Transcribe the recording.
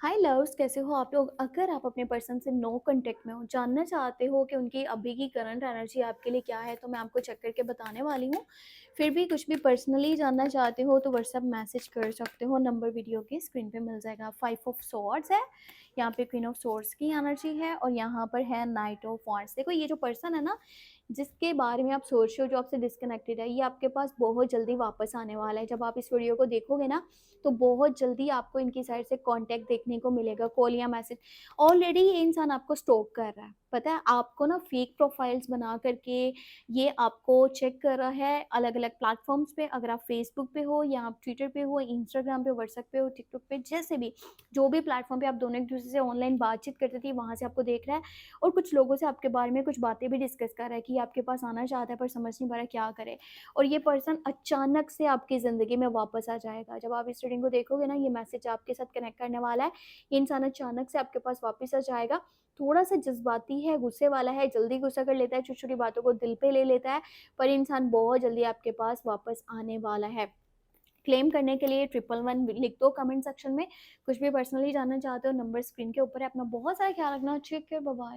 हाय loves, कैसे हो आप लोग। अगर आप अपने पर्सन से नो कांटेक्ट में हो, जानना चाहते हो कि उनकी अभी की करंट एनर्जी आपके लिए क्या है, तो मैं आपको चेक करके बताने वाली हूँ। फिर भी कुछ भी पर्सनली जानना चाहते हो तो व्हाट्सएप मैसेज कर सकते हो, नंबर वीडियो की स्क्रीन पे मिल जाएगा। 5 ऑफ सॉर्ड्स है, यहाँ पे क्वीन ऑफ सोर्स की एनर्जी है और यहाँ पर है नाइट ऑफ वांड्स। देखो, ये जो पर्सन है ना, जिसके बारे में आप सोच रहे हो, जो आपसे डिस्कनेक्टेड है, ये आपके पास बहुत जल्दी वापस आने वाला है। जब आप इस वीडियो को देखोगे ना, तो बहुत जल्दी आपको इनकी साइड से कांटेक्ट देखने को मिलेगा, कॉल या मैसेज। ऑलरेडी ये इंसान आपको स्टॉक कर रहा है, पता है आपको ना, फेक प्रोफाइल्स बना करके ये आपको चेक कर रहा है अलग अलग प्लेटफॉर्म्स पे। अगर आप फेसबुक पे हो या आप ट्विटर पे हो, इंस्टाग्राम पे, व्हाट्सएप पे हो, टिकटॉक पे, जैसे भी जो भी प्लेटफॉर्म पे आप दोनों एक दूसरे से ऑनलाइन बातचीत करते थे, वहां से आपको देख रहा है। और कुछ लोगों से आपके बारे में कुछ बातें भी डिस्कस कर रहा है कि ये आपके पास आना चाहता है पर समझ नहीं पा रहा क्या करे। और ये पर्सन अचानक से आपकी ज़िंदगी में वापस आ जाएगा। जब आप इस रीडिंग को देखोगे ना, ये मैसेज आपके साथ कनेक्ट करने वाला है। ये इंसान अचानक से आपके पास वापस आ जाएगा। थोड़ा-सा जज़्बाती है, गुस्से वाला है, जल्दी गुस्सा कर लेता है, छोटी-छोटी बातों को दिल पे ले लेता है, पर इंसान बहुत जल्दी आपके पास वापस आने वाला है। क्लेम करने के लिए 111 लिख दो कमेंट सेक्शन में। कुछ भी पर्सनली जानना चाहते हो, नंबर स्क्रीन के ऊपर है। अपना बहुत सारा ख्याल रखना। Take care, bye bye.